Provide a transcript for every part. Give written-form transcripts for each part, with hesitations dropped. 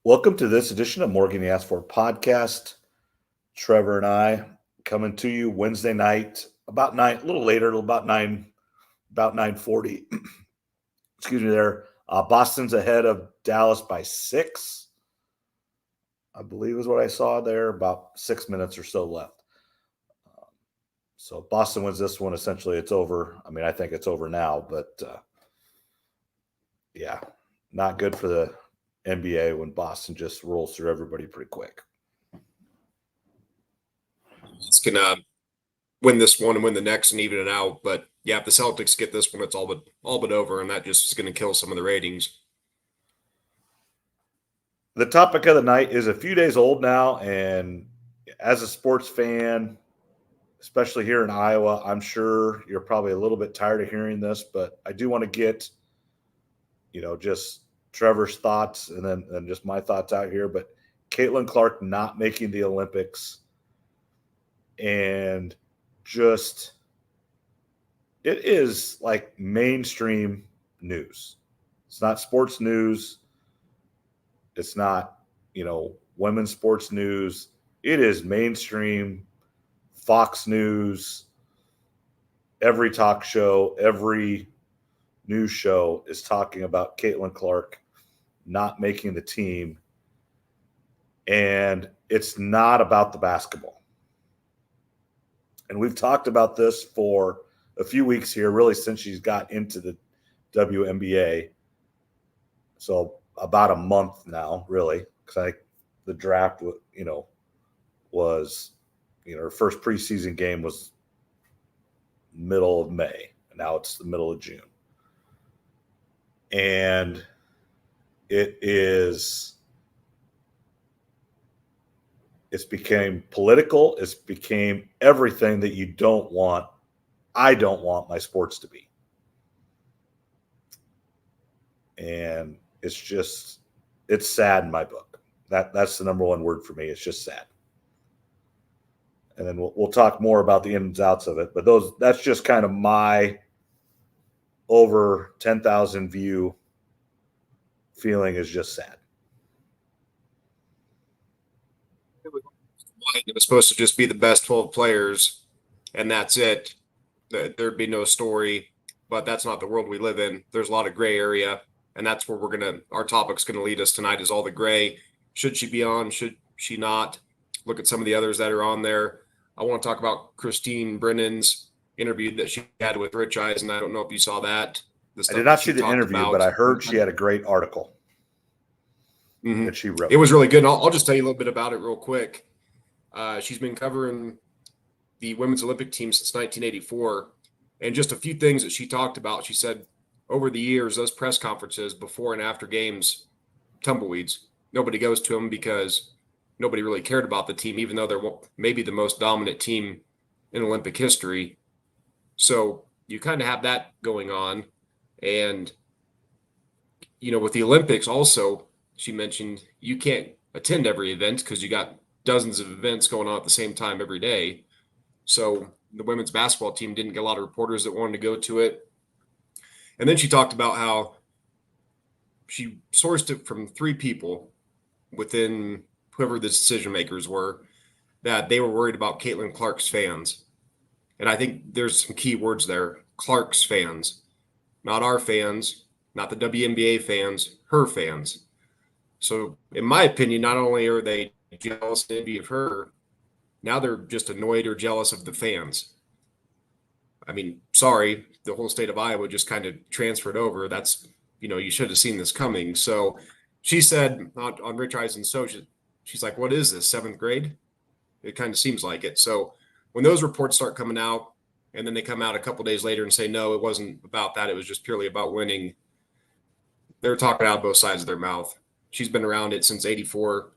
Welcome to this edition of Morgan the Asked For podcast. Trevor and I coming to you Wednesday night, about nine, a little later, about 9:40. Excuse me there. Boston's ahead of Dallas by 6, I believe is what I saw there, about 6 minutes or so left. So Boston wins this one. Essentially, it's over. I mean, I think it's over now, but yeah, not good for the NBA when Boston just rolls through everybody pretty quick. It's gonna win this one and win the next and even it out. But yeah, if the Celtics get this one, it's all but over, and that just is going to kill some of the ratings. The topic of the night is a few days old now, and as a sports fan, especially here in Iowa, I'm sure you're probably a little bit tired of hearing this, but I do want to get, just Trevor's thoughts and then just my thoughts out here. But Caitlin Clark not making the Olympics, and just it is like mainstream news. It's not sports news. It's not, women's sports news. It is mainstream Fox News. Every talk show, every news show is talking about Caitlin Clark not making the team. And it's not about the basketball. And we've talked about this for a few weeks here, really since she's got into the WNBA. So about a month now, really, because I think the draft, was, her first preseason game was middle of May. And now it's the middle of June. And it's became political. It's became everything that you don't want. I don't want my sports to be. And it's sad in my book. That's the number one word for me. It's just sad. And then we'll talk more about the ins and outs of it. But that's just kind of my over 10,000 view feeling is just sad. It was supposed to just be the best 12 players, and that's it. There'd be no story, but that's not the world we live in. There's a lot of gray area, and that's where our topic's going to lead us tonight is all the gray. Should she be on? Should she not? Look at some of the others that are on there. I want to talk about Christine Brennan's interview that she had with Rich Eisen. I don't know if you saw that. I did not see the interview, but I heard she had a great article that she wrote. It was really good. And I'll just tell you a little bit about it real quick. She's been covering the women's Olympic team since 1984. And just a few things that she talked about. She said over the years, those press conferences before and after games, tumbleweeds. Nobody goes to them because nobody really cared about the team, even though they're maybe the most dominant team in Olympic history. So you kind of have that going on. And, with the Olympics also, she mentioned you can't attend every event because you got dozens of events going on at the same time every day. So the women's basketball team didn't get a lot of reporters that wanted to go to it. And then she talked about how she sourced it from 3 people within whoever the decision makers were, that they were worried about Caitlin Clark's fans. And I think there's some key words there. Clark's fans, not our fans, not the WNBA fans, her fans. So in my opinion, not only are they jealous and envy of her, now they're just annoyed or jealous of the fans. I mean, sorry, the whole state of Iowa just kind of transferred over. That's, you should have seen this coming. So she said on Rich Eisen's social, she's like, what is this, 7th grade? It kind of seems like it. So when those reports start coming out and then they come out a couple days later and say, no, it wasn't about that. It was just purely about winning. They're talking out both sides of their mouth. She's been around it since 84.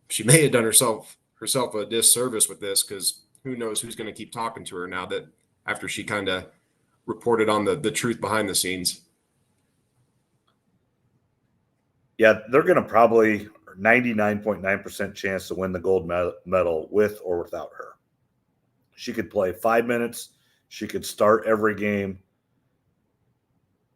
She may have done herself a disservice with this because who knows who's going to keep talking to her now that after she kind of reported on the truth behind the scenes. Yeah, they're going to probably 99.9% chance to win the gold medal with or without her. She could play 5 minutes. She could start every game.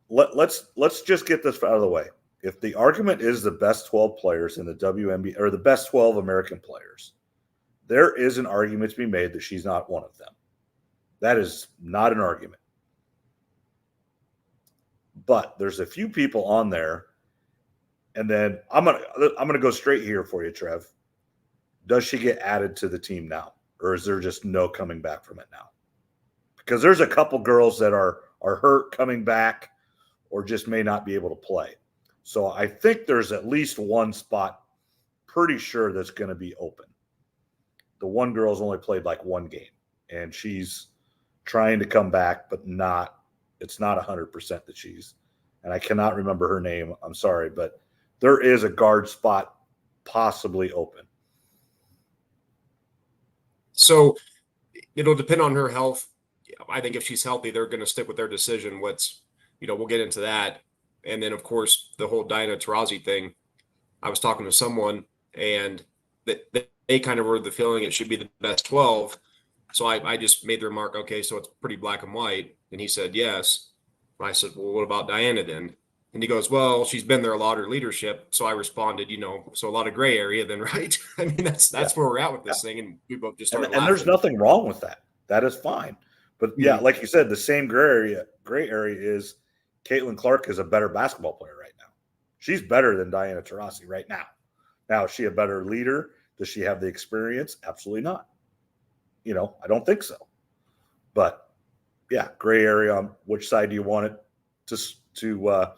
Let's just get this out of the way. if the argument is the best 12 players in the WNBA or the best 12 American players, there is an argument to be made that she's not one of them. That is not an argument. But there's a few people on there, and then I'm gonna go straight here for you, Trev. Does she get added to the team now, or is there just no coming back from it now? Because there's a couple girls that are hurt coming back, or just may not be able to play. So I think there's at least one spot, pretty sure, that's going to be open. The one girl's only played like one game, and she's trying to come back, but it's not 100% that she's, and I cannot remember her name. I'm sorry, but there is a guard spot possibly open. So it'll depend on her health. I think if she's healthy, they're going to stick with their decision. We'll get into that. And then, of course, the whole Diana Taurasi thing. I was talking to someone, and they kind of were the feeling it should be the best 12. So I just made the remark, okay, so it's pretty black and white. And he said, yes. I said, well, what about Diana then? And he goes, well, she's been there a lot of leadership. So I responded, so a lot of gray area then, right? I mean, that's where we're at with this thing. And we both just started laughing. And there's nothing wrong with that. That is fine. But yeah, like you said, the same gray area is Caitlin Clark is a better basketball player right now. She's better than Diana Taurasi right now. Now, is she a better leader? Does she have the experience? Absolutely not. I don't think so. But yeah, gray area on which side do you want it to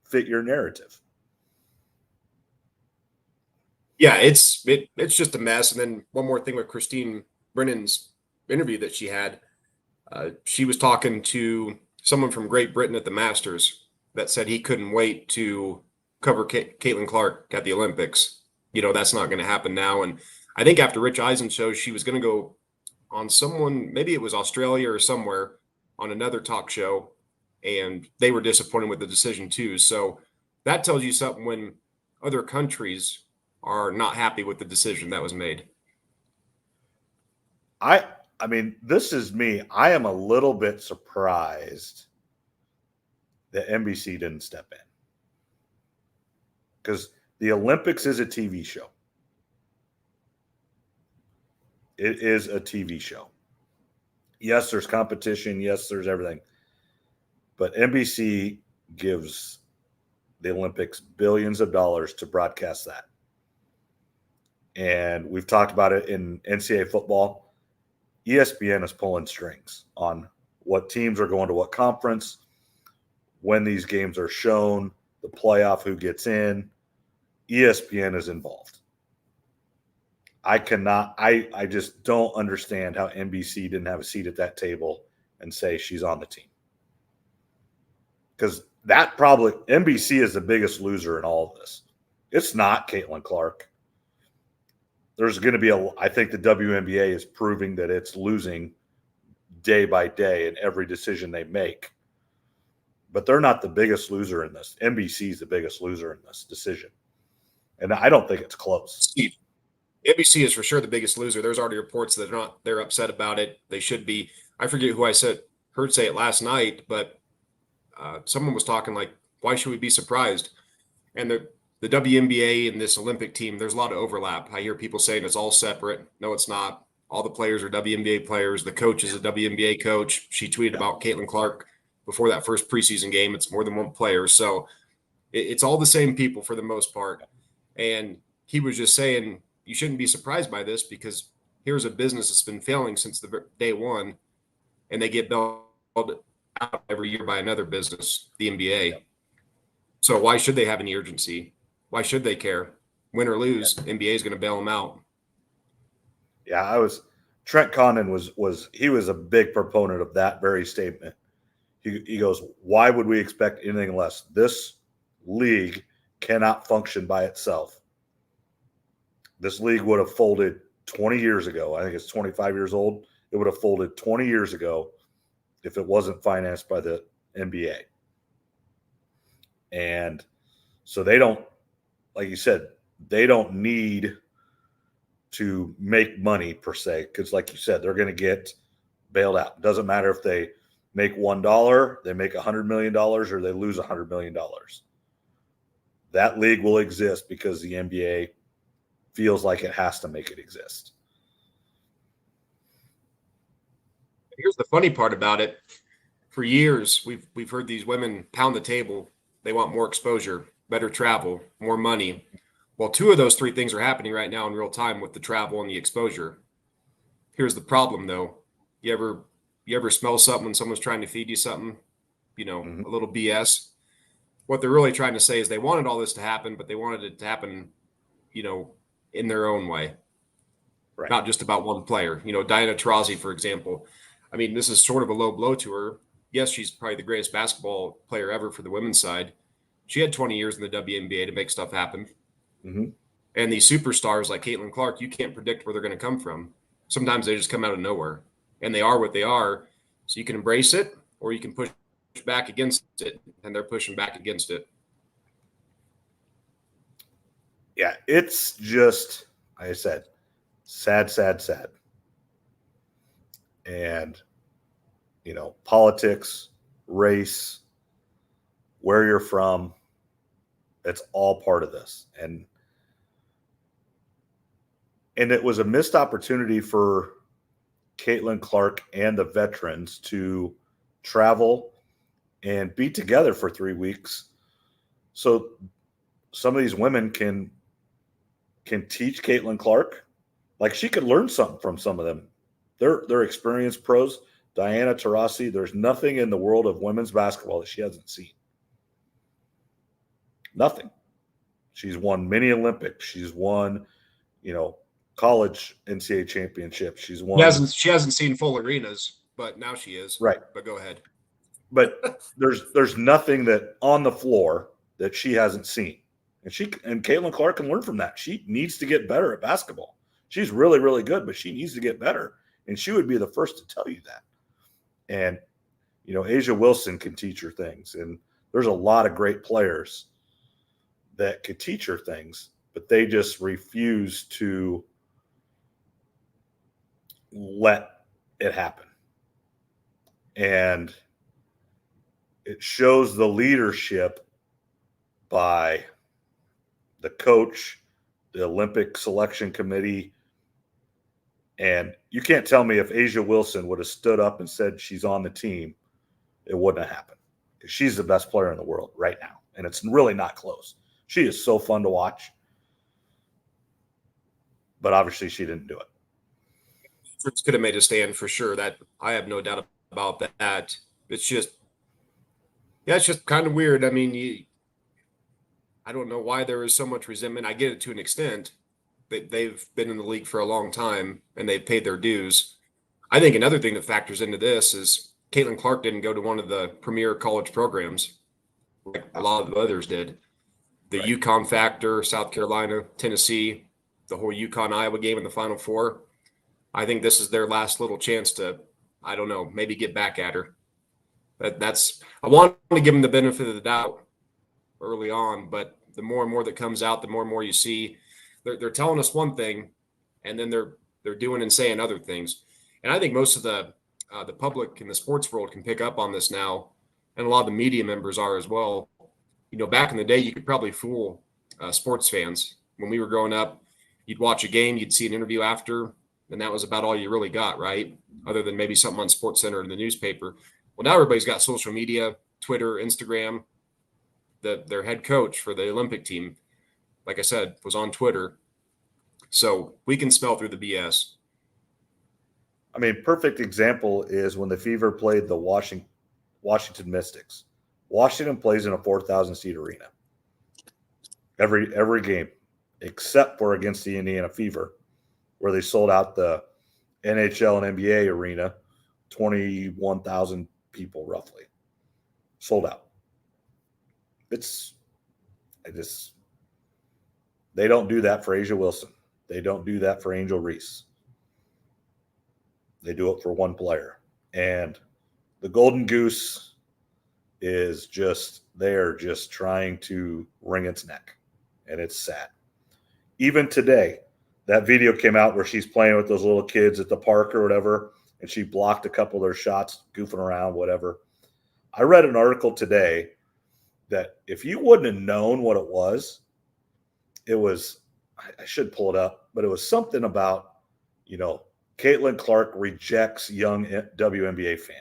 fit your narrative? Yeah, it's just a mess. And then one more thing with Christine Brennan's interview that she had, she was talking to someone from Great Britain at the Masters that said he couldn't wait to cover Caitlin Clark at the Olympics. That's not going to happen now. And I think after Rich Eisen's show, she was going to go on maybe it was Australia or somewhere, on another talk show, and they were disappointed with the decision too. So that tells you something when other countries are not happy with the decision that was made. I mean, this is me. I am a little bit surprised that NBC didn't step in, because the Olympics is a TV show. It is a TV show. Yes, there's competition. Yes, there's everything. But NBC gives the Olympics billions of dollars to broadcast that. And we've talked about it in NCAA football. ESPN is pulling strings on what teams are going to what conference, when these games are shown, the playoff, who gets in. ESPN is involved. I just don't understand how NBC didn't have a seat at that table and say she's on the team. Because NBC is the biggest loser in all of this. It's not Caitlin Clark. There's going to be I think the WNBA is proving that it's losing day by day in every decision they make. But they're not the biggest loser in this. NBC is the biggest loser in this decision. And I don't think it's close. Steve, NBC is for sure the biggest loser. There's already reports that they're upset about it. They should be. I forget who I heard say it last night, but someone was talking like, why should we be surprised? And the WNBA and this Olympic team, there's a lot of overlap. I hear people saying it's all separate. No, it's not. All the players are WNBA players. The coach is a WNBA coach. She tweeted about Caitlin Clark before that first preseason game. It's more than one player. So it's all the same people for the most part. And he was just saying, you shouldn't be surprised by this, because here's a business that's been failing since the day one, and they get bailed out every year by another business, the NBA. Yeah. So why should they have any urgency? Why should they care? Win or lose, NBA is going to bail them out. Yeah, Trent Condon was a big proponent of that very statement. He goes, why would we expect anything less? This league cannot function by itself. This league would have folded 20 years ago. I think it's 25 years old. It would have folded 20 years ago if it wasn't financed by the NBA. And so they don't, like you said, they don't need to make money per se, because like you said, they're going to get bailed out. It doesn't matter if they make $1, they make $100 million, or they lose $100 million. that league will exist because the NBA feels like it has to make it exist. Here's the funny part about it. For years, we've heard these women pound the table. They want more exposure, better travel, more money. Well, two of those three things are happening right now in real time with the travel and the exposure. Here's the problem, though. You ever smell something when someone's trying to feed you something, a little BS? What they're really trying to say is they wanted all this to happen, but they wanted it to happen, in their own way. Right. Not just about one player. Diana Taurasi, for example. I mean, this is sort of a low blow to her. Yes, she's probably the greatest basketball player ever for the women's side. She had 20 years in the WNBA to make stuff happen. Mm-hmm. And these superstars like Caitlin Clark, you can't predict where they're going to come from. Sometimes they just come out of nowhere, and they are what they are. So you can embrace it, or you can push back against it, and they're pushing back against it. Yeah, it's just, like I said, sad, sad, sad. And, politics, race, where you're from, it's all part of this. And it was a missed opportunity for Caitlin Clark and the veterans to travel and be together for 3 weeks. So some of these women can teach Caitlin Clark. Like, she could learn something from some of them. They're experienced pros. Diana Taurasi, there's nothing in the world of women's basketball that she hasn't seen. Nothing. She's won many Olympics. She's won, college NCAA championships. She's won. She hasn't seen full arenas, but now she is. Right. But go ahead. But there's nothing that on the floor that she hasn't seen. And Caitlin Clark can learn from that. She needs to get better at basketball. She's really, really good, but she needs to get better. And she would be the first to tell you that. And, A'ja Wilson can teach her things. And there's a lot of great players that could teach her things, but they just refuse to let it happen. And it shows the leadership by the coach, the Olympic selection committee. And you can't tell me if A'ja Wilson would have stood up and said she's on the team, it wouldn't have happened. She's the best player in the world right now. And it's really not close. She is so fun to watch. But obviously she didn't do it. Could have made a stand for sure. That I have no doubt about that. It's just kind of weird. I mean, I don't know why there is so much resentment. I get it to an extent. They've been in the league for a long time and they've paid their dues. I think another thing that factors into this is Caitlin Clark didn't go to one of the premier college programs like a lot of the others did. The right. UConn factor, South Carolina, Tennessee, the whole UConn-Iowa game in the Final Four. I think this is their last little chance to, I don't know, maybe get back at her. I want to give them the benefit of the doubt early on, but the more and more that comes out, the more and more you see, they're telling us one thing, and then they're doing and saying other things. And I think most of the public in the sports world can pick up on this now, and a lot of the media members are as well. Back in the day, you could probably fool sports fans. When we were growing up, you'd watch a game, you'd see an interview after, and that was about all you really got, right? Other than maybe something on SportsCenter or the newspaper. Well, now everybody's got social media, Twitter, Instagram. Their head coach for the Olympic team, like I said, was on Twitter. So we can smell through the BS. I mean, perfect example is when the Fever played the Washington Mystics. Washington plays in a 4,000-seat arena every game, except for against the Indiana Fever, where they sold out the NHL and NBA arena, 21,000 people roughly, sold out. They don't do that for A'ja Wilson. They don't do that for Angel Reese. They do it for one player. And the Golden Goose is they're just trying to wring its neck. And it's sad. Even today, that video came out where she's playing with those little kids at the park or whatever, and she blocked a couple of their shots, goofing around, whatever. I read an article today that if you wouldn't have known what it was, I should pull it up, but it was something about, Caitlin Clark rejects young WNBA fan.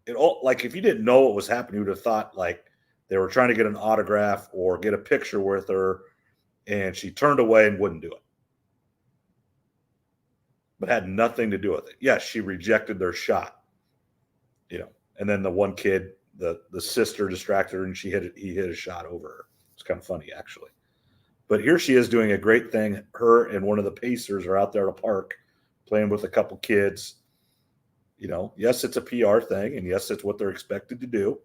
It all, like, if you didn't know what was happening, you would have thought like they were trying to get an autograph or get a picture with her, and she turned away and wouldn't do it. But had nothing to do with it. Yes, she rejected their shot. And then the one kid, the sister distracted her and he hit a shot over her. It's kind of funny, actually. But here she is doing a great thing. Her and one of the Pacers are out there at a park playing with a couple kids. Yes, it's a PR thing, and yes, it's what they're expected to do,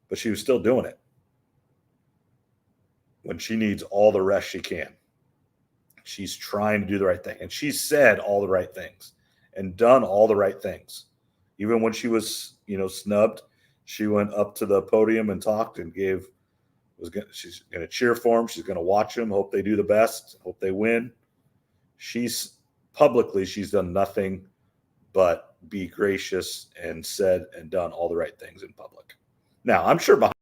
but she was still doing it when she needs all the rest she can. She's trying to do the right thing, and she said all the right things and done all the right things. Even when she was, snubbed, she went up to the podium and talked and she's going to cheer for them. She's going to watch them, hope they do the best, hope they win. She's done nothing but be gracious and said and done all the right things in public. Now, I'm sure behind